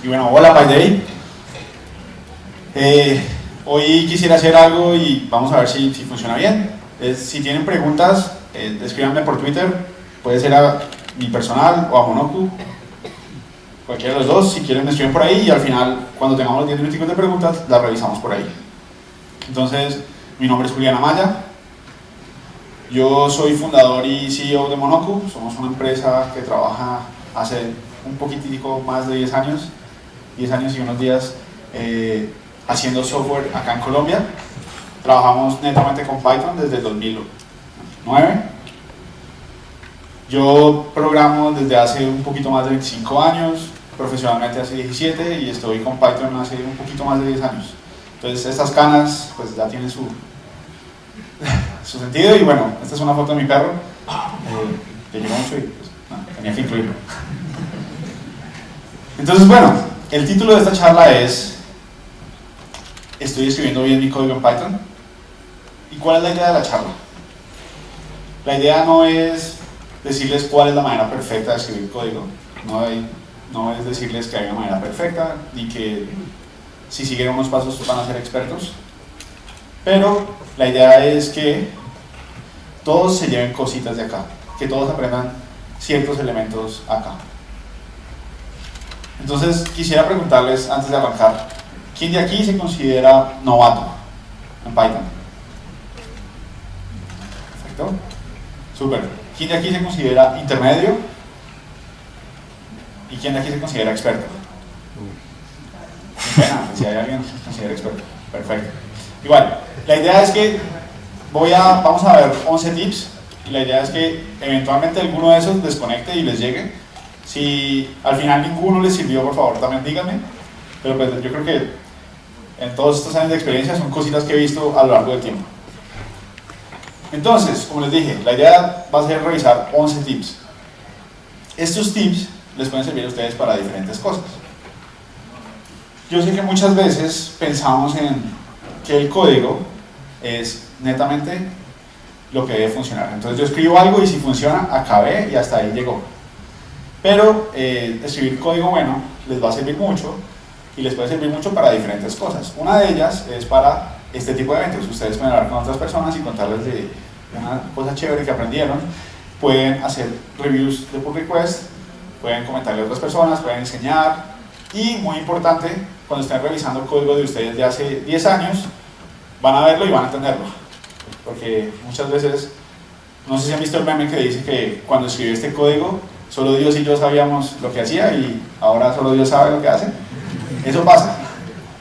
Y bueno, hola PyDay. Hoy quisiera hacer algo y vamos a ver si funciona bien. Si tienen preguntas, escríbanme por Twitter, puede ser a mi personal o a Monoku, cualquiera de los dos. Si quieren me escriben por ahí y al final, cuando tengamos los 10 minutos de preguntas, las revisamos por ahí. Entonces, mi nombre es Julián Amaya, yo soy fundador y CEO de Monoku. Somos una empresa que trabaja hace un poquitico más de 10 años y unos días haciendo software acá en Colombia. Trabajamos netamente con Python desde el 2009. Yo programo desde hace un poquito más de 25 años, profesionalmente hace 17 y estoy con Python hace un poquito más de 10 años. Entonces estas canas pues ya tienen su sentido y bueno, esta es una foto de mi perro que llegó mucho y pues, no, tenía que incluirlo. Entonces bueno, el título de esta charla es ¿estoy escribiendo bien mi código en Python? ¿Y cuál es la idea de la charla? La idea no es decirles cuál es la manera perfecta de escribir código, no es decirles que hay una manera perfecta, ni que si siguen unos pasos van a ser expertos, pero la idea es que todos se lleven cositas de acá, que todos aprendan ciertos elementos acá. Entonces quisiera preguntarles antes de arrancar, ¿quién de aquí se considera novato en Python? Perfecto, súper. ¿Quién de aquí se considera intermedio? ¿Y quién de aquí se considera experto? Pena, si hay alguien que se considera experto. Perfecto. Igual, la idea es que vamos a ver 11 tips y la idea es que eventualmente alguno de esos les conecte y les llegue. Si al final ninguno les sirvió, por favor también díganme, pero pues yo creo que en todos estos años de experiencia son cositas que he visto a lo largo del tiempo. Entonces, como les dije, la idea va a ser revisar 11 tips. Estos tips les pueden servir a ustedes para diferentes cosas. Yo sé que muchas veces pensamos en que el código es netamente lo que debe funcionar. Entonces yo escribo algo y si funciona, acabé y hasta ahí llegó. Pero escribir código bueno les va a servir mucho y les puede servir mucho para diferentes cosas. Una de ellas es para este tipo de eventos. Ustedes pueden hablar con otras personas y contarles de una cosa chévere que aprendieron. Pueden hacer reviews de pull request, pueden comentarle a otras personas, pueden enseñar y, muy importante, cuando estén revisando el código de ustedes de hace 10 años, van a verlo y van a entenderlo. Porque muchas veces, no sé si han visto el meme que dice que cuando escribió este código, solo Dios y yo sabíamos lo que hacía y ahora solo Dios sabe lo que hace. Eso pasa.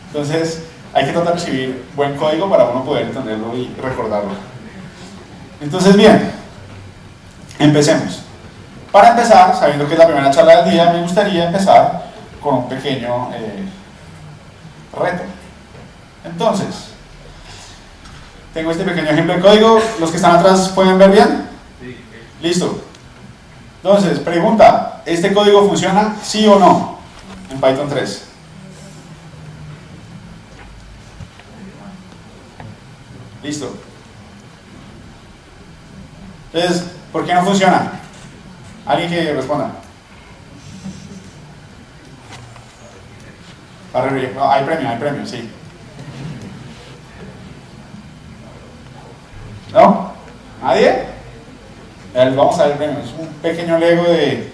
Entonces, hay que tratar de escribir buen código para uno poder entenderlo y recordarlo. Entonces, bien, empecemos. Para empezar, sabiendo que es la primera charla del día, me gustaría empezar con un pequeño reto. Entonces, tengo este pequeño ejemplo de código. ¿Los que están atrás pueden ver bien? Sí. Listo. Entonces, pregunta, ¿este código funciona sí o no en Python 3? Listo. Entonces, ¿por qué no funciona? Alguien que responda. Hay premio, sí. ¿No? ¿Nadie? Vamos a ver el premio. Es un pequeño Lego de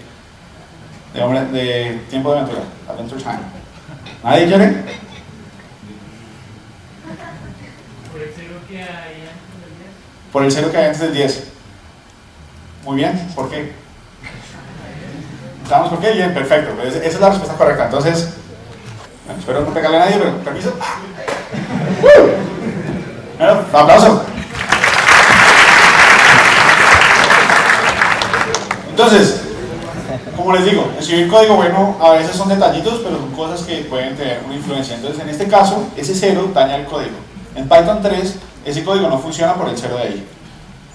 Tiempo de Aventura, Adventure Time. ¿Nadie quiere? Por el cero que hay antes del 10. Por el cero que hay antes del 10. Muy bien, ¿por qué? ¿Estamos por qué? Bien, perfecto. Esa es la respuesta correcta. Entonces, bueno, espero no pegarle a nadie, pero permiso. Bueno, aplauso. Entonces, como les digo, escribir código bueno a veces son detallitos, pero son cosas que pueden tener una influencia. Entonces, en este caso, ese cero daña el código. En Python 3, ese código no funciona por el cero de ahí.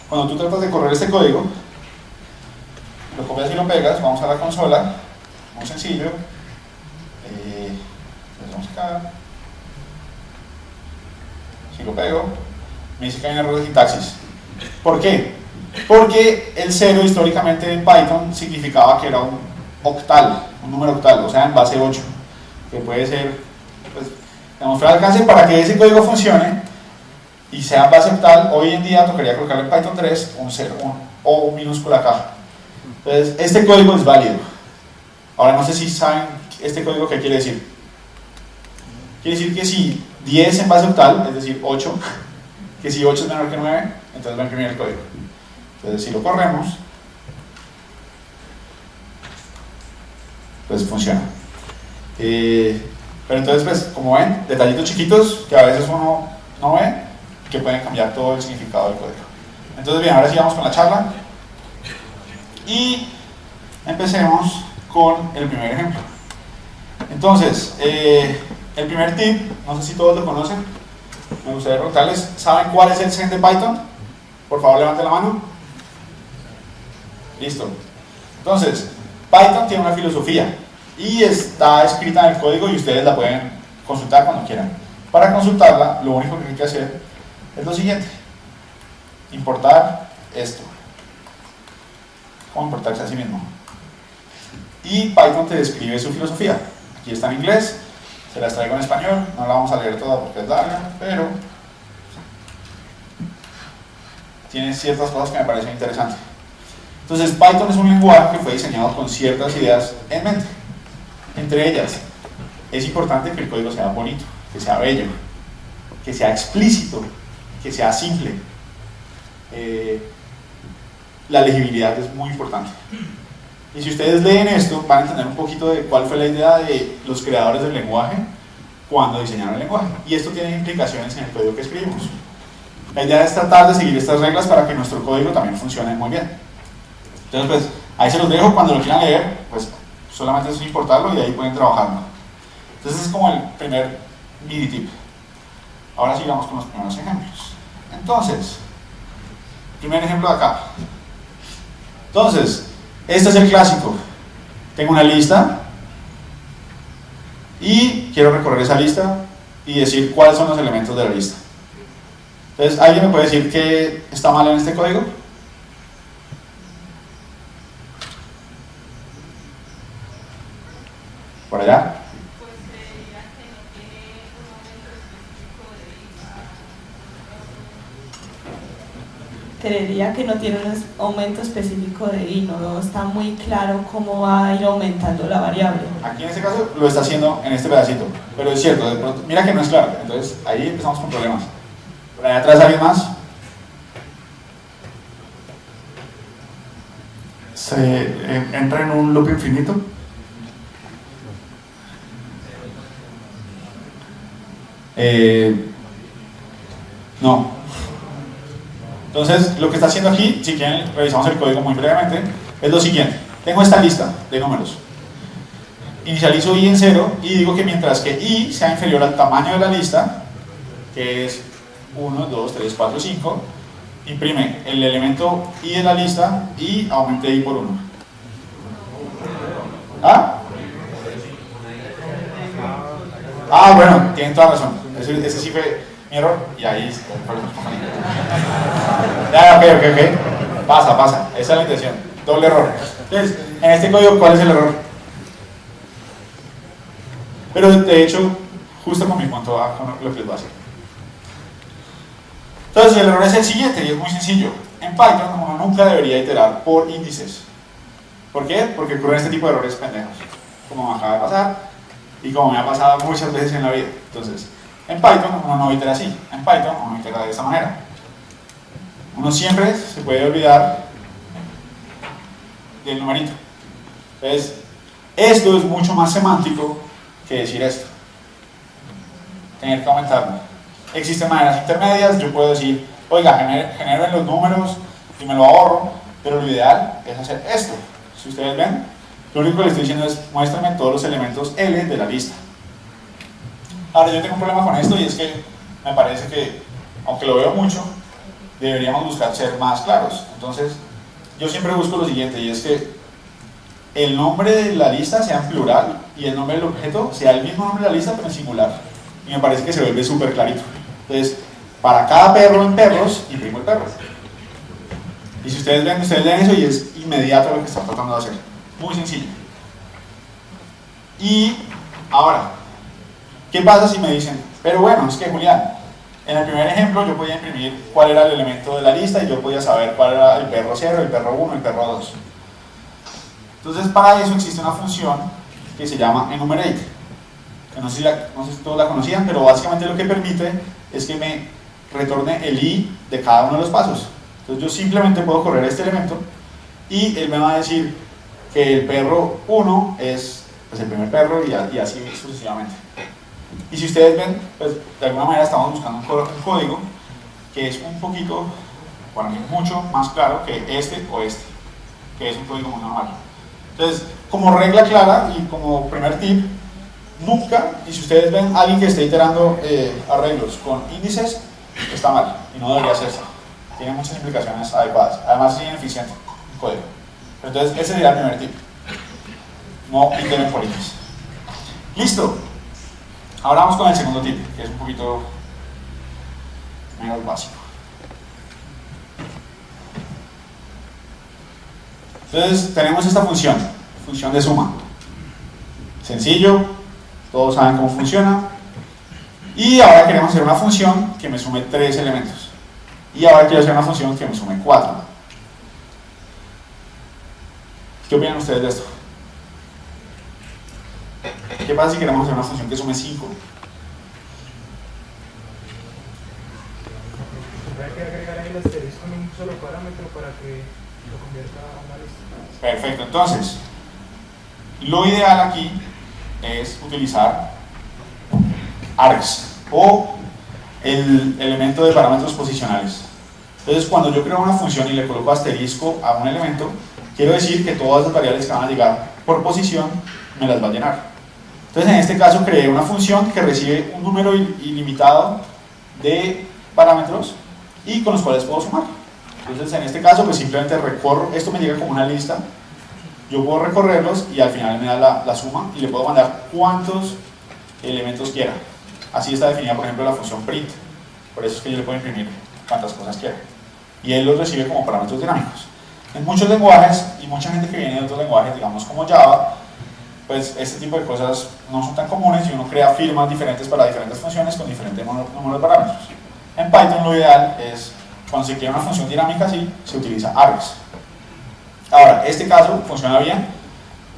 Cuando tú tratas de correr este código, lo copias y lo pegas, vamos a la consola, muy sencillo, le damos acá, si lo pego, Me dice que hay un error de sintaxis. ¿Por qué? Porque el 0 históricamente en Python significaba que era un octal, un número octal, o sea, en base 8, que puede ser, pues, digamos, fuera de alcance. Para que ese código funcione y sea en base octal, hoy en día tocaría colocarle en Python 3 un 0, un O minúscula K. Entonces, este código es válido. Ahora, no sé si saben este código qué quiere decir. Quiere decir que si 10 en base octal, es decir, 8, que si 8 es menor que 9, entonces va a imprimir el código. Entonces, si lo corremos, pues funciona. Pero entonces, pues, como ven, detallitos chiquitos que a veces uno no ve, que pueden cambiar todo el significado del código. Entonces, bien, ahora sí vamos con la charla. Y empecemos con el primer ejemplo. Entonces, el primer tip, no sé si todos lo conocen, me gustaría preguntarles, ¿saben cuál es el zen de Python? Por favor, levanten la mano. Listo. Entonces, Python tiene una filosofía y está escrita en el código y ustedes la pueden consultar cuando quieran. Para consultarla, lo único que hay que hacer es lo siguiente: importar esto. ¿Cómo importarse a sí mismo? Y Python te describe su filosofía. Aquí está en inglés, se las traigo en español, no la vamos a leer toda porque es larga, pero tiene ciertas cosas que me parecen interesantes. Entonces, Python es un lenguaje que fue diseñado con ciertas ideas en mente. Entre ellas, es importante que el código sea bonito, que sea bello, que sea explícito, que sea simple. La legibilidad es muy importante. Y si ustedes leen esto, van a entender un poquito de cuál fue la idea de los creadores del lenguaje cuando diseñaron el lenguaje. Y esto tiene implicaciones en el código que escribimos. La idea es tratar de seguir estas reglas para que nuestro código también funcione muy bien. Entonces, pues, ahí se los dejo. Cuando lo quieran leer, pues, solamente es importarlo y ahí pueden trabajarlo. Entonces, es como el primer mini tip. Ahora sí vamos con los primeros ejemplos. Entonces, primer ejemplo de acá. Entonces, este es el clásico. Tengo una lista y quiero recorrer esa lista y decir cuáles son los elementos de la lista. Entonces, ¿alguien me puede decir qué está mal en este código? ¿Por allá? Creería que no tiene un aumento específico de i, no está muy claro cómo va a ir aumentando la variable. Aquí en este caso lo está haciendo en este pedacito, pero es cierto, de pronto, mira que no es claro, entonces ahí empezamos con problemas. ¿Por allá atrás alguien más? Entra en un loop infinito. No. Entonces, lo que está haciendo aquí, si quieren, revisamos el código muy brevemente, es lo siguiente. Tengo esta lista de números. Inicializo i en 0 y digo que mientras que i sea inferior al tamaño de la lista, que es 1, 2, 3, 4, 5, imprime el elemento i de la lista y aumente i por 1. ¿Ah? Ah, bueno, tienen toda razón. Ese sí fue mi error y ahí ya, ok. Pasa. Esa es la intención. Doble error. Entonces, en este código, ¿cuál es el error? Pero de hecho, justo con mi punto va con lo que les voy a hacer. Entonces, el error es el siguiente y es muy sencillo. En Python, uno nunca debería iterar por índices. ¿Por qué? Porque ocurren este tipo de errores pendejos, como me acaba de pasar y como me ha pasado muchas veces en la vida. Entonces, en Python uno no itera así, en Python uno itera de esta manera. Uno siempre se puede olvidar del numerito. Entonces, esto es mucho más semántico que decir esto. Tener que aumentarlo. Existen maneras intermedias, yo puedo decir, oiga, generen los números y me lo ahorro, pero lo ideal es hacer esto. Si ustedes ven, lo único que les estoy diciendo es, muéstrenme todos los elementos L de la lista. Ahora, yo tengo un problema con esto y es que me parece que, aunque lo veo mucho, deberíamos buscar ser más claros. Entonces, yo siempre busco lo siguiente, y es que el nombre de la lista sea en plural y el nombre del objeto sea el mismo nombre de la lista pero en singular. Y me parece que se vuelve súper clarito. Entonces, Para cada perro en perros, imprimo el perro. Y si ustedes leen eso y es inmediato lo que están tratando de hacer. Muy sencillo. Y ahora, ¿qué pasa si me dicen, pero bueno, es que Julián, en el primer ejemplo yo podía imprimir cuál era el elemento de la lista y yo podía saber cuál era el perro 0, el perro 1, el perro 2. Entonces para eso existe una función que se llama enumerate, que no sé si todos la conocían, pero básicamente lo que permite es que me retorne el i de cada uno de los pasos. Entonces yo simplemente puedo correr este elemento y él me va a decir que el perro 1 es pues, el primer perro y así sucesivamente. Y si ustedes ven, pues de alguna manera estamos buscando un código que es un poquito, para mí mucho más claro que este o este, que es un código muy normal. Entonces, como regla clara y como primer tip, nunca, y si ustedes ven a alguien que esté iterando arreglos con índices, está mal y no debería hacerse. Tiene muchas implicaciones adecuadas. Además es ineficiente el código. Entonces, ese sería el primer tip. No iteren por índices. Listo. Ahora vamos con el segundo tip, que es un poquito menos básico. Entonces, tenemos esta función de suma. Sencillo, todos saben cómo funciona. Y ahora queremos hacer una función que me sume 3 elementos. Y ahora quiero hacer una función que me sume 4. ¿Qué opinan ustedes de esto? ¿Qué pasa si queremos hacer una función que sume 5? Hay que agregar ahí el asterisco en un solo parámetro para que lo convierta a una lista. Perfecto, entonces, lo ideal aquí es utilizar args o el elemento de parámetros posicionales. Entonces, cuando yo creo una función y le coloco asterisco a un elemento, quiero decir que todas las variables que van a llegar por posición me las va a llenar. Entonces, en este caso, creé una función que recibe un número ilimitado de parámetros y con los cuales puedo sumar. Entonces, en este caso, pues simplemente recorro, esto me llega como una lista, yo puedo recorrerlos y al final me da la suma y le puedo mandar cuantos elementos quiera. Así está definida, por ejemplo, la función print. Por eso es que yo le puedo imprimir cuantas cosas quiera. Y él los recibe como parámetros dinámicos. En muchos lenguajes, y mucha gente que viene de otros lenguajes, digamos como Java, pues este tipo de cosas no son tan comunes y uno crea firmas diferentes para diferentes funciones con diferentes números de parámetros. En Python lo ideal es, cuando se quiere una función dinámica así, se utiliza args. Ahora, este caso funciona bien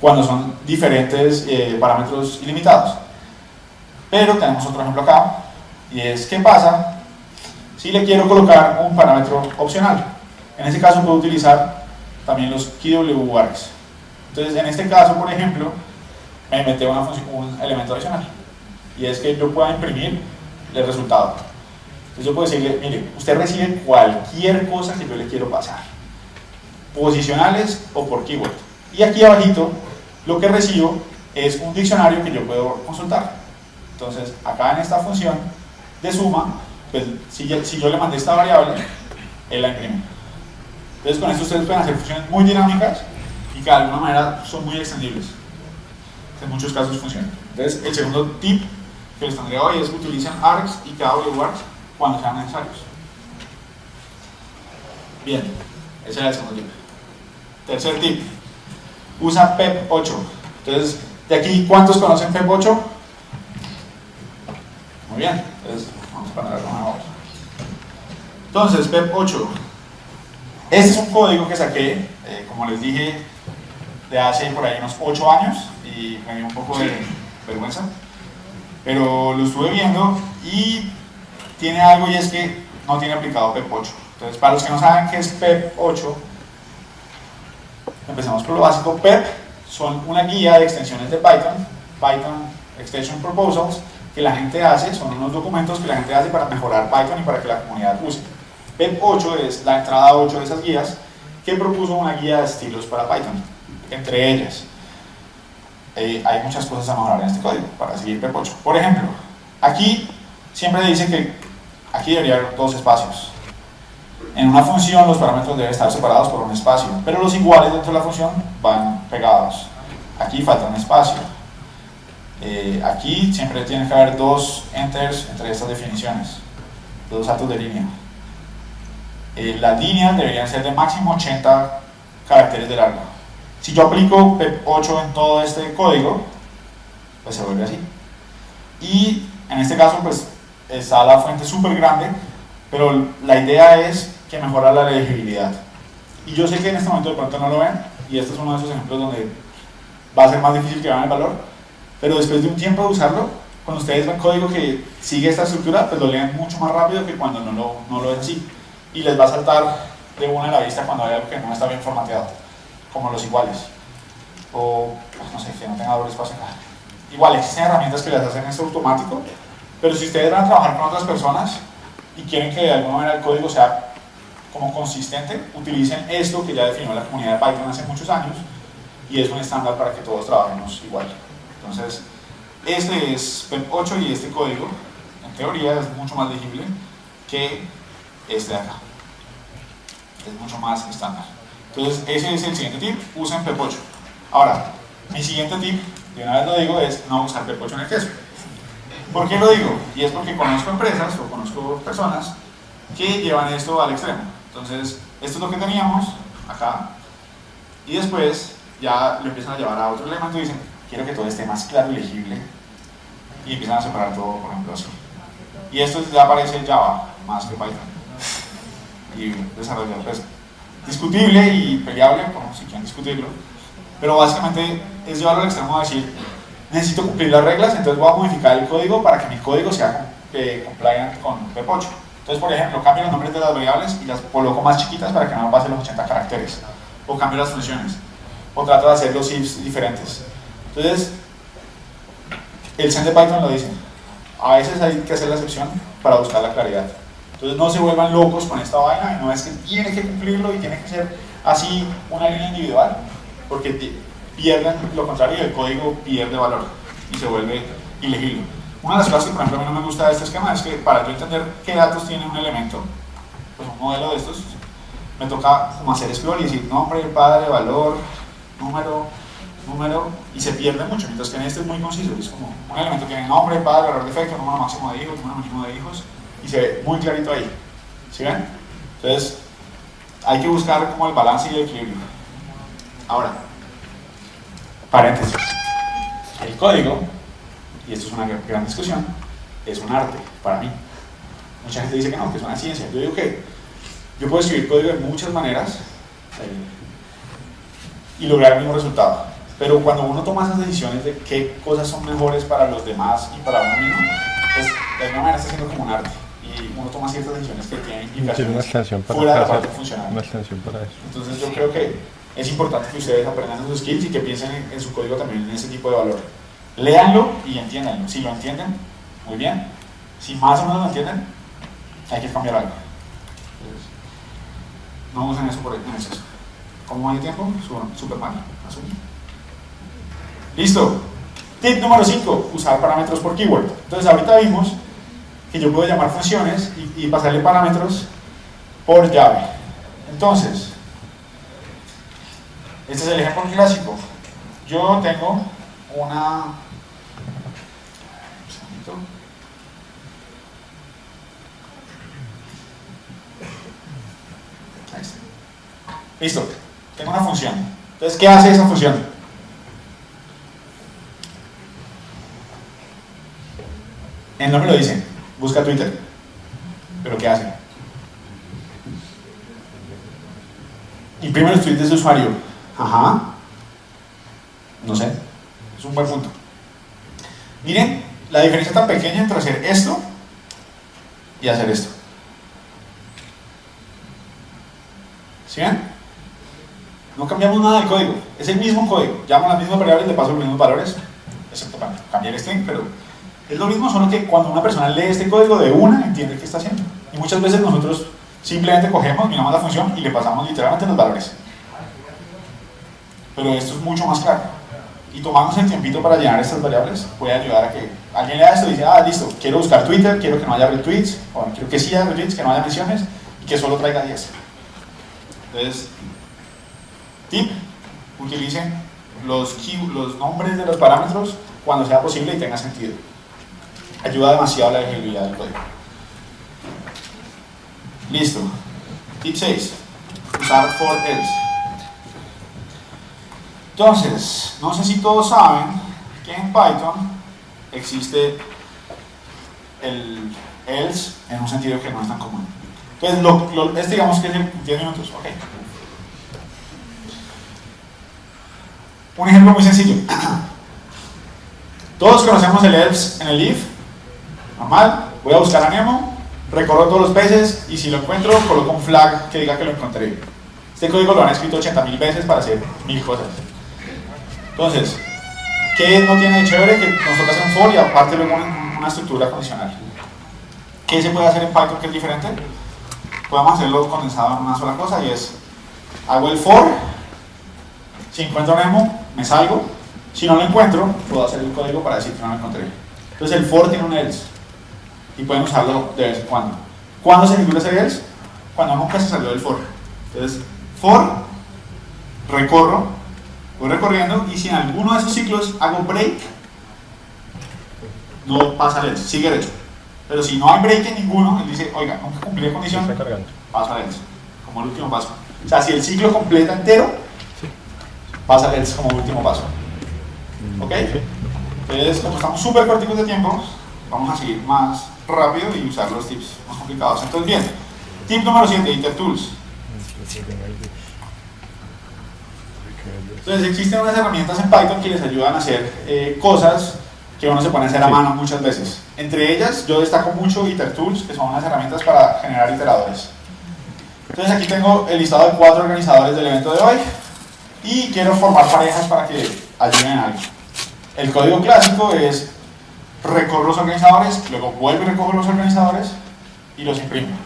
cuando son diferentes parámetros ilimitados. Pero tenemos otro ejemplo acá, y es, ¿qué pasa si le quiero colocar un parámetro opcional? En ese caso puedo utilizar también los KWArgs. Entonces, en este caso, por ejemplo, me inventé un elemento adicional, y es que yo pueda imprimir el resultado. Entonces yo puedo decirle, mire, usted recibe cualquier cosa que yo le quiero pasar, posicionales o por keyword. Y aquí abajito, lo que recibo es un diccionario que yo puedo consultar. Entonces, acá en esta función de suma, pues, si yo le mandé esta variable, él la imprime. Entonces, con esto ustedes pueden hacer funciones muy dinámicas y que de alguna manera son muy extendibles. En muchos casos funcionan. Entonces, el segundo tip que les tendría hoy es que utilicen args y KWArgs cuando sean necesarios. Bien, ese era el segundo tip. Tercer tip, usa PEP8. Entonces, de aquí, ¿cuántos conocen PEP8? Muy bien, entonces vamos a poner una otra. Entonces, PEP8. Este es un código que saqué, como les dije, de hace por ahí unos 8 años y me dio un poco de vergüenza, pero lo estuve viendo y tiene algo, y es que no tiene aplicado PEP8. Entonces, para los que no saben qué es PEP8, empecemos por lo básico. PEP son una guía de extensiones de Python, Python Extension Proposals, que la gente hace, son unos documentos que la gente hace para mejorar Python y para que la comunidad use. PEP8 es la entrada 8 de esas guías, que propuso una guía de estilos para Python. Entre ellas, hay muchas cosas a mejorar en este código para seguir PEP8. Por ejemplo, aquí siempre dice que aquí debería haber 2 espacios. En una función los parámetros deben estar separados por un espacio, pero los iguales dentro de la función van pegados. Aquí falta un espacio. Aquí siempre tiene que haber 2 enters entre estas definiciones. de 2 saltos de línea. Las líneas deberían ser de máximo 80 caracteres de largo. Si yo aplico PEP8 en todo este código, pues se vuelve así. Y en este caso, pues está la fuente súper grande, pero la idea es que mejora la legibilidad. Y yo sé que en este momento de pronto no lo ven, y este es uno de esos ejemplos donde va a ser más difícil que vean el valor, pero después de un tiempo de usarlo, cuando ustedes ven código que sigue esta estructura, pues lo leen mucho más rápido que cuando no lo es así. Y les va a saltar de una a la vista cuando hay algo que no está bien formateado, como los iguales, o pues, no sé, que no tenga doble espacio. Igual existen herramientas que les hacen esto automático, pero si ustedes van a trabajar con otras personas y quieren que de alguna manera el código sea como consistente, utilicen esto que ya definió la comunidad de Python hace muchos años y es un estándar para que todos trabajemos igual. Entonces, este es PEP8 y este código, en teoría, es mucho más legible que este de acá. Es mucho más estándar. Entonces, ese es el siguiente tip, usen PEP8. Ahora, mi siguiente tip, de una vez lo digo, es no usar PEP8 en el queso. ¿Por qué lo digo? Y es porque conozco empresas o conozco personas que llevan esto al extremo. Entonces, esto es lo que teníamos acá, y después ya lo empiezan a llevar a otro elemento y dicen, quiero que todo esté más claro y legible, y empiezan a separar todo, por ejemplo, así. Y esto ya aparece en Java, más que Python. Y desarrollar, pues, discutible y peleable, como si quieren discutirlo, pero básicamente es llevarlo al extremo de decir, necesito cumplir las reglas, entonces voy a modificar el código para que mi código sea compliant con PEP8. Entonces, por ejemplo, cambio los nombres de las variables y las coloco más chiquitas para que no me pasen los 80 caracteres, o cambio las funciones, o trato de hacer los ifs diferentes. Entonces, el Zen de Python lo dice, a veces hay que hacer la excepción para buscar la claridad. Entonces no se vuelvan locos con esta vaina, y no es que tiene que cumplirlo y tiene que ser así una línea individual, porque pierden lo contrario y el código pierde valor y se vuelve ilegible. Una de las cosas que, por ejemplo, a mí no me gusta de este esquema es que para yo entender qué datos tiene un elemento, pues un modelo de estos, me toca como hacer scroll y decir nombre, padre, valor, número, y se pierde mucho, mientras que en este es muy conciso, es como un elemento que tiene nombre, padre, valor de efecto, número máximo de hijos, número mínimo de hijos, y se ve muy clarito ahí. ¿Sí ven? Entonces, hay que buscar como el balance y el equilibrio. Ahora, paréntesis. El código, y esto es una gran discusión, es un arte para mí. Mucha gente dice que no, que es una ciencia. Yo digo que yo puedo escribir código de muchas maneras y lograr el mismo resultado. Pero cuando uno toma esas decisiones de qué cosas son mejores para los demás y para uno mismo, pues de alguna manera está siendo como un arte. Y uno toma ciertas decisiones que tienen implicaciones fuera de la parte funcional. Una extensión para eso. Entonces yo creo que es importante que ustedes aprendan esos skills y que piensen en su código también en ese tipo de valor. Léanlo y entiéndanlo. Si lo entienden, muy bien. Si más o menos lo entienden, hay que cambiar algo. Entonces, no usen eso por en exceso. ¿Cómo hay tiempo? Super mal. Asumí. Listo. Tip número 5, usar parámetros por keyword. Entonces ahorita vimos que yo puedo llamar funciones y pasarle parámetros por llave. Entonces, este es el ejemplo clásico. Yo tengo una... Ahí está. Listo. Tengo una función. Entonces, ¿qué hace esa función? El nombre lo dice, busca Twitter. ¿Pero qué hace? Imprime los tweets de su usuario. Ajá. No sé. Es un buen punto. Miren la diferencia tan pequeña entre hacer esto y hacer esto. ¿Sí ven? No cambiamos nada del código. Es el mismo código. Llamo las mismas variables, le paso los mismos valores, excepto para cambiar el string, pero es lo mismo, solo que cuando una persona lee este código de una, entiende qué está haciendo. Y muchas veces nosotros simplemente cogemos, miramos la función y le pasamos literalmente los valores. Pero esto es mucho más claro. Y tomarnos el tiempito para llenar estas variables puede ayudar a que alguien lea esto y dice, ah, listo, quiero buscar Twitter, quiero que no haya retweets, o quiero que sí haya retweets, que no haya menciones, y que solo traiga 10. Entonces, tip, utilicen los nombres de los parámetros cuando sea posible y tenga sentido. Ayuda demasiado a la legibilidad del código. Listo. Tip 6. Usar for else. Entonces, no sé si todos saben que en Python existe el else en un sentido que no es tan común. Entonces, digamos que es en 10 minutos. Ok. Un ejemplo muy sencillo. Todos conocemos el else en el if. Normal. Voy a buscar a Nemo, recorro todos los peces y si lo encuentro, coloco un flag que diga que lo encontré. Este código lo han escrito 80.000 veces para hacer 1000 cosas. Entonces, ¿qué no tiene de chévere? Que nosotros hacemos un for y aparte luego una estructura condicional. ¿Qué se puede hacer en Python que es diferente? Podemos hacerlo condensado en una sola cosa y es, hago el for, si encuentro Nemo, me salgo, si no lo encuentro, puedo hacer el código para decir que no lo encontré. Entonces el for tiene un else y pueden usarlo de vez en cuando. ¿Cuándo se ejecuta ese else? Cuando nunca se salió del for. Entonces, for, recorro, voy recorriendo y si en alguno de esos ciclos hago break, no pasa el else, sigue derecho. Pero si no hay break en ninguno, él dice, oiga, nunca cumplí la condición, pasa el else, como el último paso. O sea, si el ciclo completa entero, pasa el else como último paso. ¿Ok? Entonces, como estamos súper corticos de tiempo, vamos a seguir más rápido y usar los tips más complicados. Entonces, bien, tip número 7, IterTools. Entonces, existen unas herramientas en Python que les ayudan a hacer cosas que uno se pone a hacer a mano muchas veces. Entre ellas, yo destaco mucho IterTools, que son unas herramientas para generar iteradores. Entonces, aquí tengo el listado de 4 organizadores del evento de hoy y quiero formar parejas para que ayuden en algo. El código clásico es recorro los organizadores, luego vuelvo y recojo los organizadores y los imprimo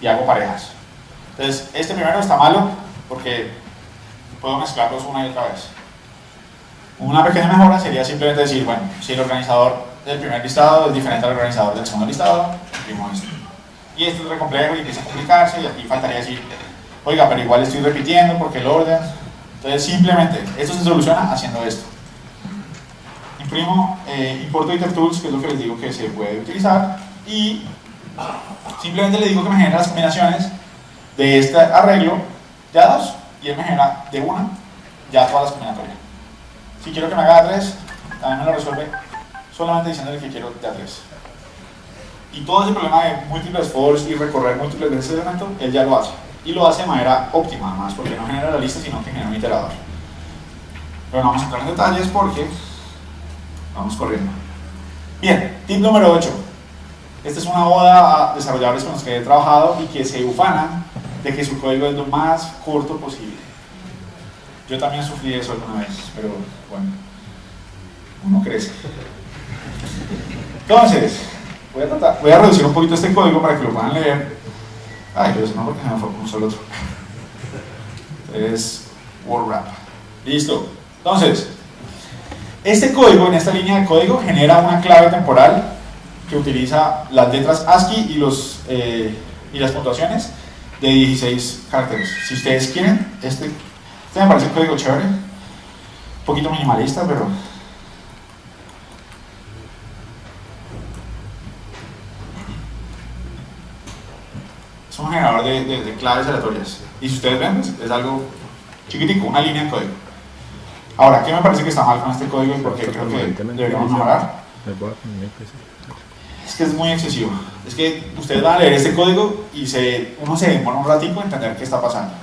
y hago parejas. Entonces, este primero está malo porque puedo mezclarlos una y otra vez. Una pequeña mejora sería simplemente decir, bueno, si el organizador del primer listado es diferente al organizador del segundo listado, imprimo esto. Y esto es re complejo y empieza a complicarse y aquí faltaría decir, oiga, pero igual estoy repitiendo porque el orden. Entonces, simplemente, esto se soluciona haciendo esto. Imprimo, importo IterTools, que es lo que les digo que se puede utilizar, y simplemente le digo que me genera las combinaciones de este arreglo de A2, y él me genera de una ya todas las combinatorias. Si quiero que me haga A3, también me lo resuelve solamente diciéndole que quiero de A3. Y todo ese problema de múltiples fors y recorrer múltiples veces el elemento, él ya lo hace. Y lo hace de manera óptima, además, porque no genera la lista, sino que genera un iterador. Pero no vamos a entrar en detalles porque vamos corriendo. Bien, tip número 8. Esta es una oda a desarrolladores con los que he trabajado y que se ufanan de que su código es lo más corto posible. Yo también sufrí eso alguna vez, pero bueno, uno crece. Entonces, voy a reducir un poquito este código para que lo puedan leer. Ay, pero eso no, porque se me fue un solo otro. Entonces, word wrap. Listo. Entonces, este código, en esta línea de código, genera una clave temporal que utiliza las letras ASCII y las puntuaciones de 16 caracteres. Si ustedes quieren, este me parece un código chévere, un poquito minimalista, pero es un generador de claves aleatorias. Y si ustedes ven, es algo chiquitico, una línea de código. Ahora, ¿qué me parece que está mal con este código y por qué creo que deberíamos mejorar? Es que es muy excesivo. Es que ustedes van a leer este código y uno se demora un ratito en entender qué está pasando.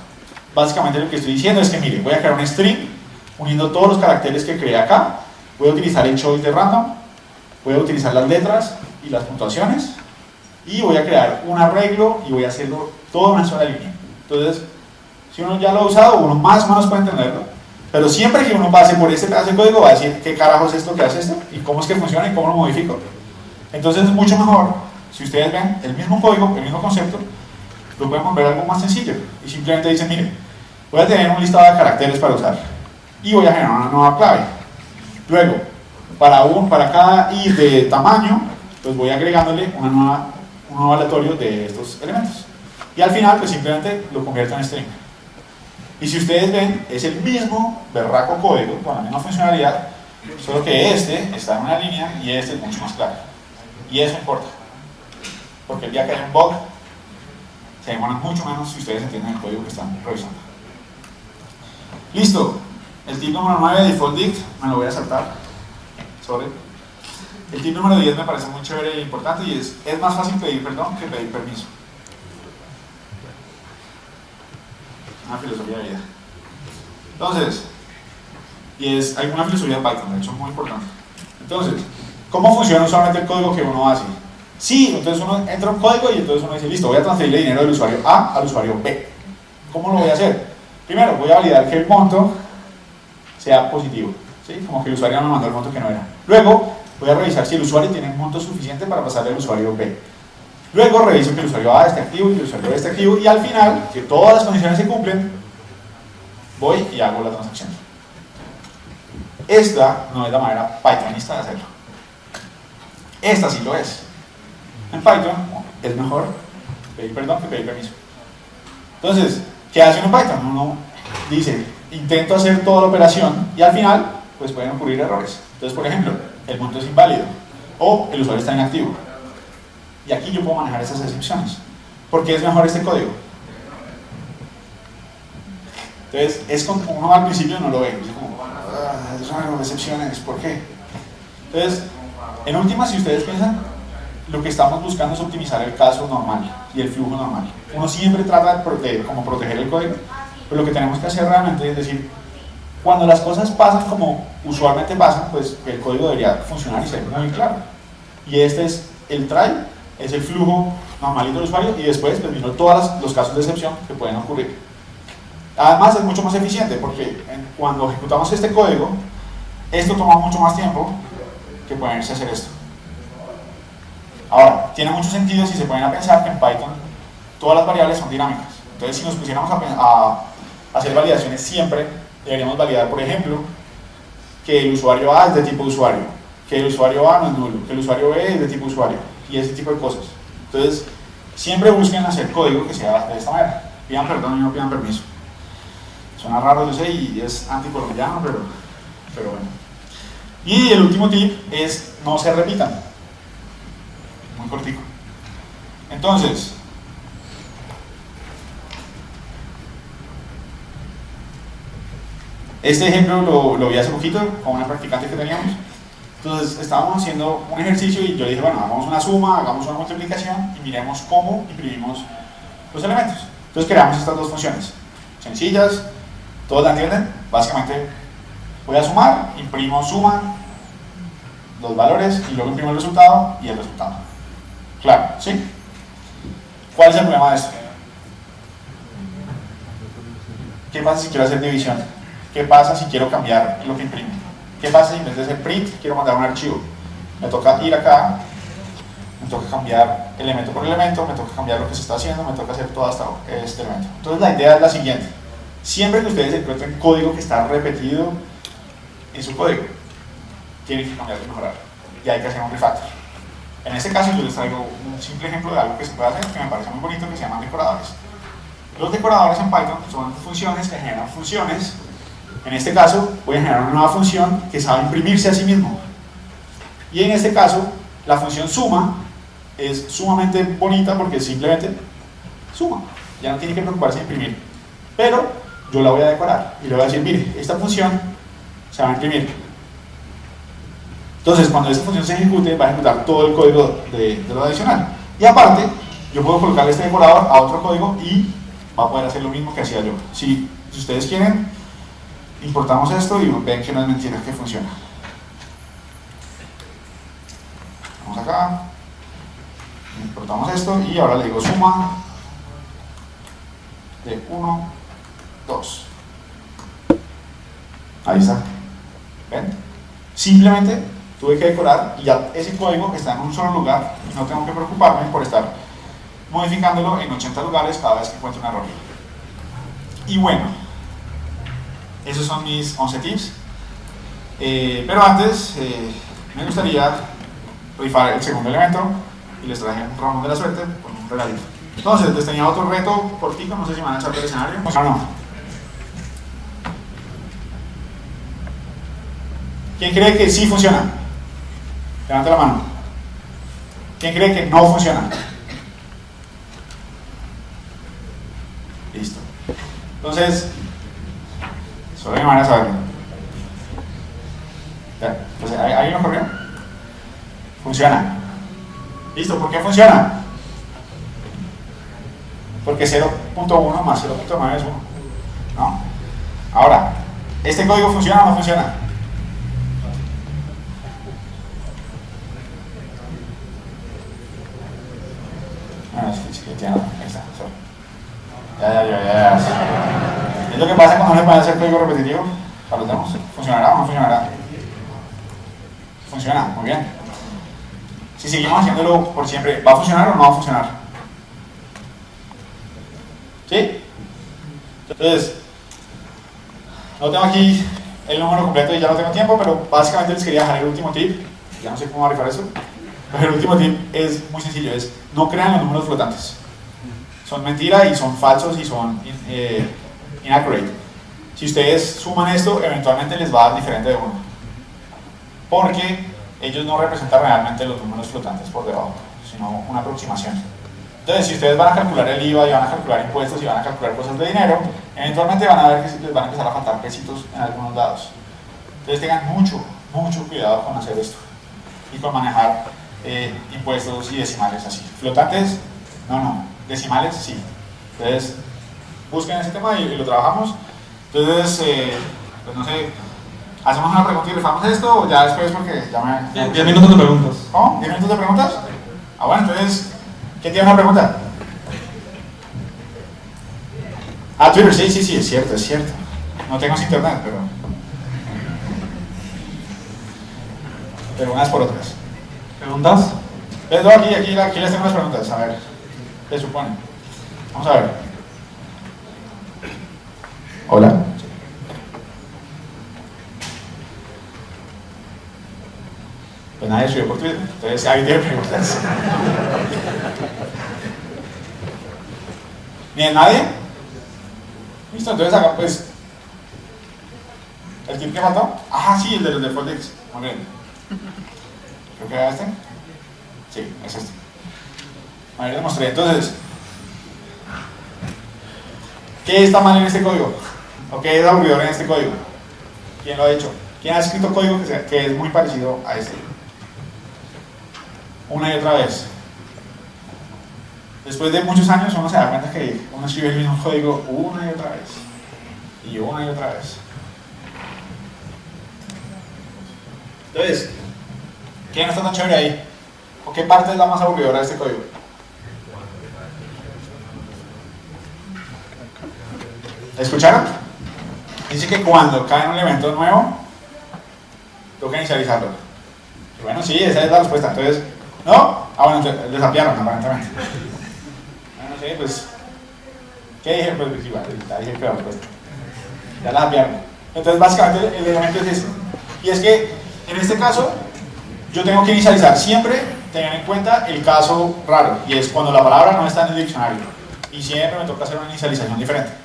Básicamente lo que estoy diciendo es que, mire, voy a crear un string uniendo todos los caracteres que creé acá. Voy a utilizar el choice de random, voy a utilizar las letras y las puntuaciones y voy a crear un arreglo y voy a hacerlo todo en una sola línea. Entonces, si uno ya lo ha usado, uno más o menos puede entenderlo. Pero siempre que uno pase por este pedazo de código va a decir qué carajo es esto, qué hace esto, y cómo es que funciona y cómo lo modifico. Entonces es mucho mejor, si ustedes ven el mismo código, el mismo concepto, lo pueden volver algo más sencillo. Y simplemente dicen, mire, voy a tener un listado de caracteres para usar y voy a generar una nueva clave. Luego, para cada i de tamaño, pues voy agregándole un nuevo aleatorio de estos elementos. Y al final, pues simplemente lo convierto en string. Y si ustedes ven, es el mismo berraco código con la misma funcionalidad, solo que este está en una línea y este es mucho más claro. Y eso importa, porque el día que haya un bug, Se demoran mucho menos si ustedes entienden el código que están revisando. Listo. El tip número 9, default dict, me lo voy a saltar. Sorry. El tip número 10 me parece muy chévere e importante y es más fácil pedir perdón que pedir permiso. Una filosofía de vida. Entonces, hay una filosofía de Python, de hecho muy importante. Entonces, ¿cómo funciona usualmente el código que uno hace? Sí, entonces uno entra un código y entonces uno dice, listo, voy a transferirle dinero del usuario A al usuario B. ¿Cómo lo voy a hacer? Primero, voy a validar que el monto sea positivo, ¿sí? Como que el usuario no me mandó el monto que no era. Luego, voy a revisar si el usuario tiene un monto suficiente para pasarle al usuario B. Luego, reviso que el usuario A esté activo y que el usuario B esté activo y al final, que todas las condiciones se cumplen, voy y hago la transacción. Esta no es la manera pythonista de hacerlo. Esta sí lo es. En Python es mejor pedir perdón que pedir permiso. Entonces, ¿qué hace uno en Python? Uno dice, intento hacer toda la operación y al final, pues pueden ocurrir errores. Entonces, por ejemplo, el monto es inválido o el usuario está inactivo. Y aquí yo puedo manejar esas excepciones. ¿Por qué es mejor este código? Entonces, es como uno al principio no lo ve. Es como, son excepciones, ¿por qué? Entonces, en última, si ustedes piensan, lo que estamos buscando es optimizar el caso normal y el flujo normal. Uno siempre trata de como proteger el código, pero lo que tenemos que hacer realmente es decir, cuando las cosas pasan como usualmente pasan, pues el código debería funcionar y ser muy claro. Y este es el try, es el flujo normalito del usuario y después pues vino todos los casos de excepción que pueden ocurrir. Además es mucho más eficiente porque cuando ejecutamos este código, esto toma mucho más tiempo que ponerse a hacer esto. Ahora, tiene mucho sentido si se ponen a pensar que en Python todas las variables son dinámicas. Entonces, si nos pusiéramos a hacer validaciones siempre, deberíamos validar, por ejemplo, que el usuario A es de tipo usuario, que el usuario A no es nulo, que el usuario B es de tipo usuario, y ese tipo de cosas. Entonces, siempre busquen hacer código que sea de esta manera. Pidan perdón y no pidan permiso. Suena raro, yo sé, y es anticolombiano, pero bueno. Y el último tip es no se repitan. Muy cortico. Entonces, este ejemplo lo vi hace poquito con una practicante que teníamos. Entonces estábamos haciendo un ejercicio y yo dije, bueno, hagamos una suma, hagamos una multiplicación y miremos cómo imprimimos los elementos. Entonces creamos estas dos funciones, sencillas, ¿todos la entienden? Básicamente voy a sumar, imprimo suma, los valores y luego imprimo el resultado y el resultado. Claro, ¿sí? ¿Cuál es el problema de esto? ¿Qué pasa si quiero hacer división? ¿Qué pasa si quiero cambiar lo que imprimo? ¿Qué pasa si en vez de hacer print quiero mandar un archivo? Me toca ir acá, me toca cambiar elemento por elemento, me toca cambiar lo que se está haciendo, me toca hacer todo hasta este elemento. Entonces la idea es la siguiente. Siempre que ustedes encuentren código que está repetido en su código, tienen que cambiarlo y mejorar. Y hay que hacer un refactor. En este caso yo les traigo un simple ejemplo de algo que se puede hacer que me parece muy bonito, que se llaman decoradores. Los decoradores en Python son funciones que generan funciones. En este caso voy a generar una nueva función que sabe imprimirse a sí mismo. Y en este caso la función suma es sumamente bonita porque simplemente suma. Ya no tiene que preocuparse de imprimir. Pero yo la voy a decorar y le voy a decir, mire, esta función se va a imprimir. Entonces, cuando esta función se ejecute, va a ejecutar todo el código de lo adicional. Y aparte, yo puedo colocarle este decorador a otro código y va a poder hacer lo mismo que hacía yo. Si ustedes quieren, importamos esto y ven que no es mentira, que funciona. Vamos acá, importamos esto y ahora le digo suma de 1, 2. Ahí está. ¿Ven? Simplemente tuve que decorar y ya ese código está en un solo lugar y no tengo que preocuparme por estar modificándolo en 80 lugares cada vez que encuentro un error. Y bueno, esos son mis 11 tips. Pero antes me gustaría rifar el segundo elemento y les traje un Ramón de la Suerte con un regalito. Entonces, les tenía otro reto cortito, no sé si me van a echar del escenario. No. ¿Quién cree que sí funciona? Levante la mano. ¿Quién cree que no funciona? Listo. Entonces, solo hay manera de saberlo. Ya, entonces, ¿alguien lo corrió? Funciona. Listo, ¿por qué funciona? Porque 0.1 más 0.9 es 1. ¿No? Ahora, ¿este código funciona o no funciona? Bueno, sí, tiene, ahí está. Ya. Es lo que pasa cuando no se puede hacer código repetitivo. Para los demos. ¿Funcionará o no funcionará? Funciona, muy bien. Si seguimos haciéndolo por siempre, ¿va a funcionar o no va a funcionar? ¿Sí? Entonces, no tengo aquí el número completo y ya no tengo tiempo, pero básicamente les quería dejar el último tip. Ya no sé cómo va a rifar eso. Pero el último tip es muy sencillo, es no crean los números flotantes. Son mentira y son falsos y son inaccurate. Si ustedes suman esto, eventualmente les va a dar diferente de 1. Porque ellos no representan realmente los números flotantes por debajo, sino una aproximación. Entonces, si ustedes van a calcular el IVA y van a calcular impuestos y van a calcular cosas de dinero, eventualmente van a ver que les van a empezar a faltar pesitos en algunos lados. Entonces tengan mucho cuidado con hacer esto y con manejar impuestos y decimales así. Flotantes, no. Decimales, sí. Entonces, busquen ese tema y lo trabajamos. Entonces, pues no sé, ¿hacemos una pregunta y rifamos esto o ya después porque ya me... 10 minutos de preguntas. ¿Cómo? ¿10 minutos de preguntas? Ah, bueno, entonces, ¿quién tiene una pregunta? Ah, Twitter, sí, es cierto. No tengo internet, pero unas por otras. ¿Preguntas? Les doy aquí les tengo unas preguntas, a ver, ¿qué supone? Vamos a ver. Hola. Pues nadie subió por Twitter, entonces alguien tiene preguntas. ¿Bien, nadie? Listo, entonces acá pues... ¿El tip que faltó? Ah, sí, el de los default X. Muy bien. Creo que era este. Sí, es este. A ver, les mostré. Entonces, ¿qué está mal en este código? ¿O qué es aburridor en este código? ¿Quién lo ha hecho? ¿Quién ha escrito código que es muy parecido a este? Una y otra vez. Después de muchos años uno se da cuenta que uno escribe el mismo código una y otra vez. Y una y otra vez. Entonces, ¿qué no está tan chévere ahí? ¿O qué parte es la más aburridora de este código? ¿Escucharon? Dice que cuando cae un elemento nuevo, toca inicializarlo. Y bueno, sí, esa es la respuesta. Entonces, ¿no? Ah, bueno, entonces, desafiaron aparentemente. Bueno, sí, pues, ¿qué dije? Pues igual, ya dije que la respuesta. Ya la desafiaron. Entonces, básicamente, el elemento es ese. Y es que, en este caso, yo tengo que inicializar siempre, tener en cuenta el caso raro, y es cuando la palabra no está en el diccionario. Y siempre me toca hacer una inicialización diferente.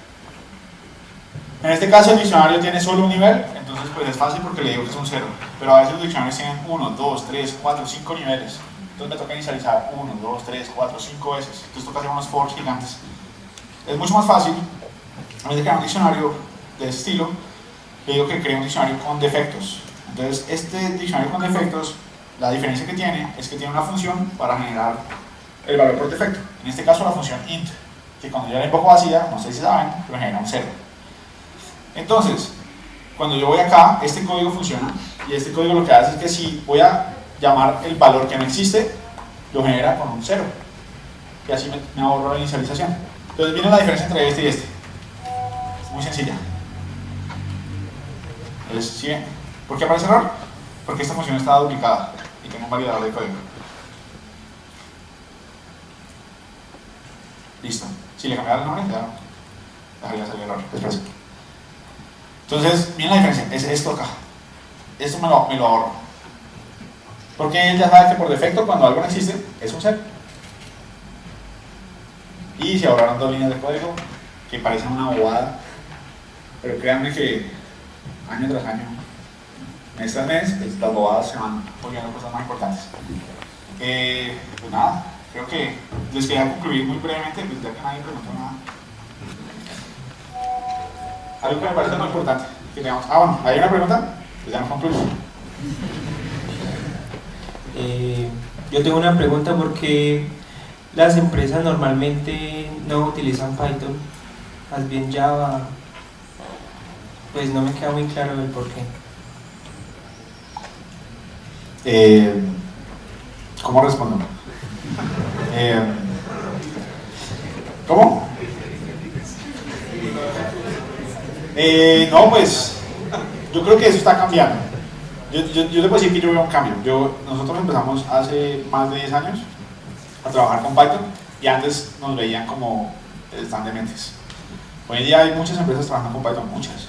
En este caso el diccionario tiene solo un nivel, entonces pues es fácil porque le digo que es un 0. Pero a veces los diccionarios tienen 1, 2, 3, 4, 5 niveles. Entonces me toca inicializar 1, 2, 3, 4, 5 veces. Entonces toca hacer unos fors gigantes. Es mucho más fácil, a vez de crear un diccionario de ese estilo, le digo que cree un diccionario con defectos. Entonces este diccionario con defectos, la diferencia que tiene es que tiene una función para generar el valor por defecto. En este caso la función int, que cuando yo la invoco vacía, no sé si saben, pero genera un 0. Entonces, cuando yo voy acá, este código funciona y este código lo que hace es que si voy a llamar el valor que no existe, lo genera con un 0 y así me ahorro la inicialización. Entonces viene la diferencia entre este y este. Es muy sencilla. Entonces, ¿sí ven? ¿Por qué aparece error? Porque esta función está duplicada y tengo un validador de código. Listo. Si le cambiara el nombre, ya dejaría salir el error. Después. Entonces, miren la diferencia, es esto acá. Esto me lo ahorro. Porque él ya sabe que por defecto, cuando algo no existe, es un 0. Y se ahorraron 2 líneas de código que parecen una bobada. Pero créanme que año tras año, mes tras mes, pues, las bobadas se van volviendo cosas más importantes. Pues nada, creo que les quería concluir muy brevemente, pues ya que nadie preguntó nada. algo que me parece muy importante. Que digamos, bueno, ¿hay una pregunta? Pues ya nos concluyo. Yo tengo una pregunta porque las empresas normalmente no utilizan Python, más bien Java. Pues no me queda muy claro el por qué. ¿Cómo respondo? ¿Cómo? No, pues yo creo que eso está cambiando. Yo le puedo decir que yo veo un cambio. Nosotros empezamos hace más de 10 años a trabajar con Python y antes nos veían como están dementes. Hoy en día hay muchas empresas trabajando con Python, muchas.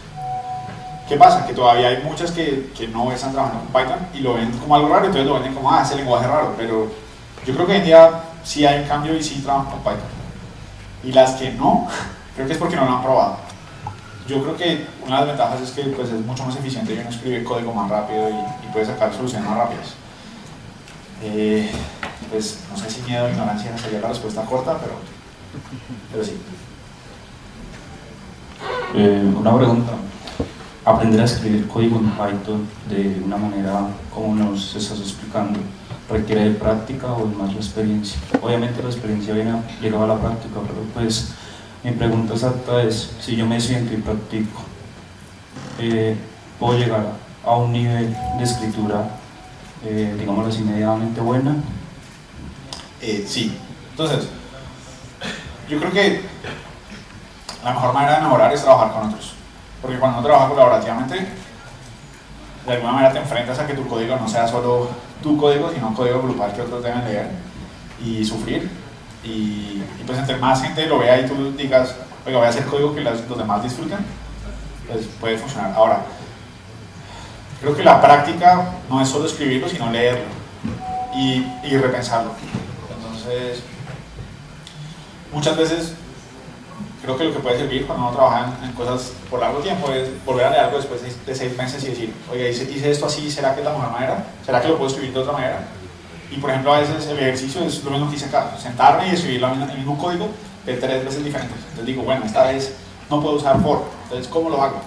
¿Qué pasa? Que todavía hay muchas que no están trabajando con Python y lo ven como algo raro, entonces lo ven como, ese lenguaje raro, pero yo creo que hoy en día sí hay un cambio y sí trabajan con Python. Y las que no, creo que es porque no lo han probado. Yo creo que una de las ventajas es que pues, es mucho más eficiente y uno escribe código más rápido y puede sacar soluciones más rápidas. Pues no sé si miedo o ignorancia sería la respuesta corta, pero sí. Una pregunta. Aprender a escribir código en Python de una manera como nos estás explicando, ¿requiere de práctica o es más la experiencia? Obviamente la experiencia viene llegada a la práctica, pero pues mi pregunta exacta es, si yo me siento y practico, ¿puedo llegar a un nivel de escritura, digámoslo así, medianamente buena? Sí. Entonces, yo creo que la mejor manera de mejorar es trabajar con otros. Porque cuando uno trabaja colaborativamente, de alguna manera te enfrentas a que tu código no sea solo tu código, sino un código grupal que otros deben leer y sufrir. Y pues entre más gente lo vea y tú digas, oiga, voy a hacer código que los demás disfruten, pues puede funcionar. Ahora, creo que la práctica no es solo escribirlo, sino leerlo y repensarlo. Entonces, muchas veces creo que lo que puede servir cuando uno trabaja en cosas por largo tiempo es volver a leer algo después de 6 meses y decir, oiga, hice esto así, ¿será que es la mejor manera? ¿Será que lo puedo escribir de otra manera? Y por ejemplo, a veces el ejercicio es lo mismo que hice acá, sentarme y escribir el mismo código de 3 veces diferentes. Entonces digo, bueno, esta vez no puedo usar for, entonces ¿cómo lo hago?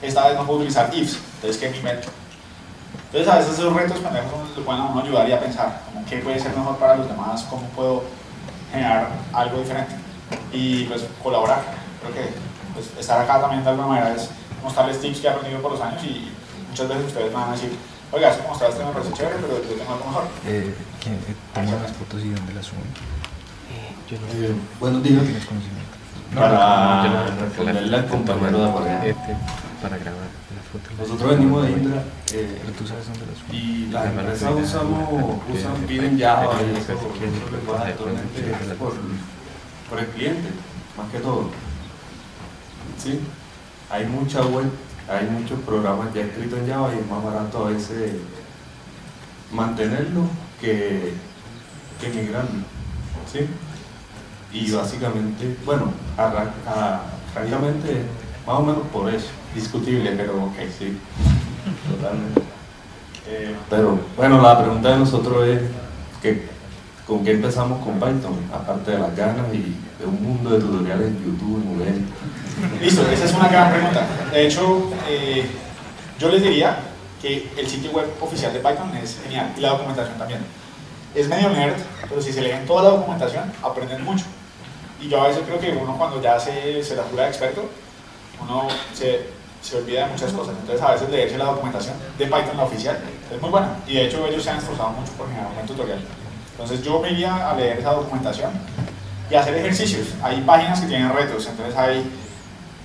Esta vez no puedo utilizar ifs, entonces ¿qué me invento? Entonces a veces esos retos pendejos le pueden a uno ayudar y a pensar, como qué puede ser mejor para los demás, cómo puedo generar algo diferente. Y pues colaborar. Creo que pues, estar acá también de alguna manera es mostrarles tips que he aprendido por los años y muchas veces ustedes me van a decir, oiga, eso que mostraste me parece chévere, pero yo tengo algo mejor. ¿Quién toma las fotos y dónde las suben? Buenos días. ¿Tienes conocimiento? Para responderle al compañero de Corea. Para grabar las fotos. Nosotros venimos de Indra Pero tú sabes dónde las suben. y las empresas usan bien Java y eso lenguaje actualmente por el cliente, más que todo. ¿Sí? Hay mucha web, hay muchos programas ya escritos en Java y es más barato a veces mantenerlo que migrarlo. ¿Sí? Y básicamente, bueno, francamente, más o menos por eso. Discutible, pero ok. Sí, totalmente. Pero bueno, la pregunta de nosotros es ¿con qué empezamos con Python? Aparte de las ganas y de un mundo de tutoriales en YouTube, en Udemy. Listo, esa es una gran pregunta. De hecho, yo les diría que el sitio web oficial de Python es genial y la documentación también. Es medio nerd, pero si se leen toda la documentación, aprenden mucho. Y yo a veces creo que uno cuando ya se la jura de experto, uno se olvida de muchas cosas. Entonces a veces leerse la documentación de Python, la oficial, es muy buena. Y de hecho ellos se han esforzado mucho por generar un buen tutorial. Entonces yo me iría a leer esa documentación y hacer ejercicios. Hay páginas que tienen retos, entonces hay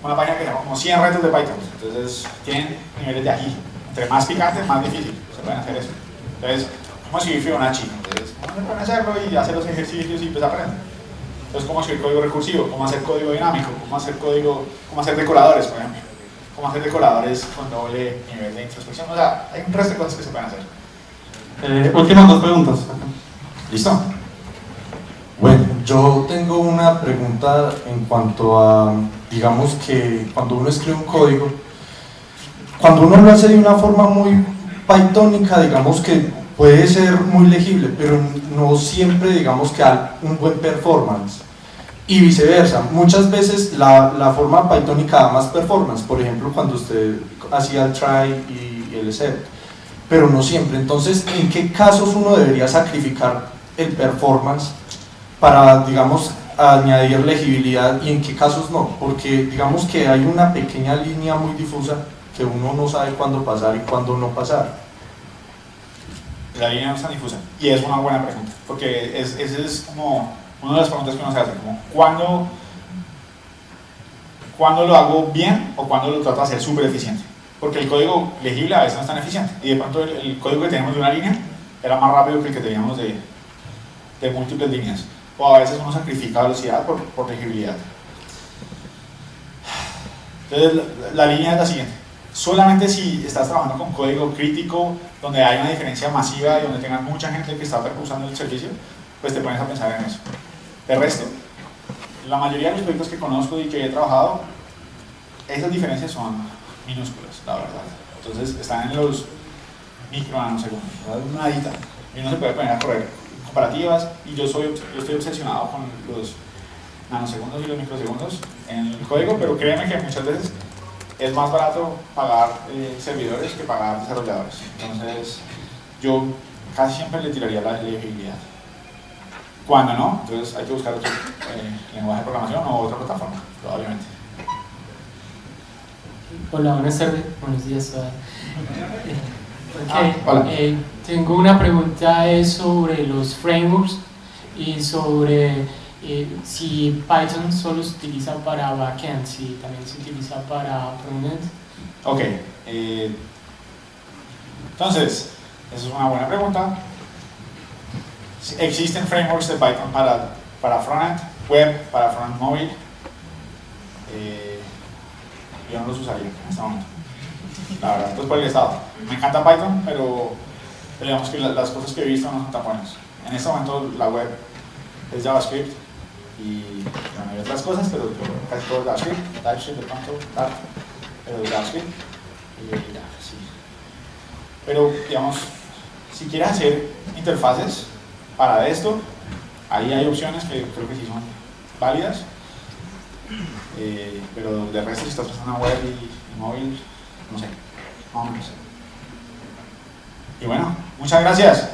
una página que se llama como 100 retos de Python. Entonces tienen niveles de ají. Entre más picante, más difícil. Se pueden hacer eso. Entonces, ¿cómo escribir Fibonacci? Entonces, uno se puede hacerlo y hacer los ejercicios y pues aprende. Entonces, ¿cómo escribir código recursivo? ¿Cómo hacer código dinámico? ¿Cómo hacer decoradores, por ejemplo? ¿Cómo hacer decoradores con doble nivel de introspección? O sea, hay un resto de cosas que se pueden hacer. Últimas 2 preguntas. ¿Listo? Bueno, yo tengo una pregunta en cuanto a, digamos que cuando uno escribe un código, cuando uno lo hace de una forma muy pythónica, digamos que puede ser muy legible, pero no siempre, digamos que da un buen performance. y viceversa. Muchas veces la forma pythónica da más performance, por ejemplo cuando usted hacía el try y el except, pero no siempre. Entonces, ¿en qué casos uno debería sacrificar el performance para, digamos, añadir legibilidad y en qué casos no? Porque digamos que hay una pequeña línea muy difusa que uno no sabe cuándo pasar y cuándo no pasar. La línea no está difusa, y es una buena pregunta, porque esa es como una de las preguntas que uno se hace, como ¿cuándo lo hago bien o cuándo lo trato de hacer súper eficiente? Porque el código legible a veces no es tan eficiente, y de pronto el código que tenemos de una línea era más rápido que el que teníamos de múltiples líneas, o a veces uno sacrifica velocidad por legibilidad. Entonces la línea es la siguiente: solamente si estás trabajando con código crítico, donde hay una diferencia masiva y donde tengas mucha gente que está usando el servicio, pues te pones a pensar en eso. De resto, la mayoría de los proyectos que conozco y que he trabajado, esas diferencias son minúsculas, la verdad. Entonces están en los micro nanosegundos, nadita. Y uno se puede poner a correr comparativas, y yo estoy obsesionado con los nanosegundos y los microsegundos en el código, pero créeme que muchas veces es más barato pagar servidores que pagar desarrolladores. Entonces yo casi siempre le tiraría la legibilidad. Cuando no, entonces hay que buscar otro lenguaje de programación o otra plataforma, probablemente. Hola, buenas tardes, buenos días. Hola. Tengo una pregunta sobre los frameworks y sobre si Python solo se utiliza para backend, si también se utiliza para frontend. Ok, entonces, esa es una buena pregunta. Existen frameworks de Python para frontend web, para frontend móvil. Yo no los usaría en este momento, la verdad, pues por el estado. Me encanta Python, pero digamos que las cosas que he visto no son tan buenas. En este momento la web es JavaScript y bueno, hay otras cosas, pero casi todo es TypeScript de pronto, Dart, pero JavaScript y ya, sí. Pero digamos, si quieres hacer interfaces para esto, ahí hay opciones que creo que sí son válidas, pero de resto si estás pensando en web y móvil, no sé, más o menos. Y bueno, muchas gracias.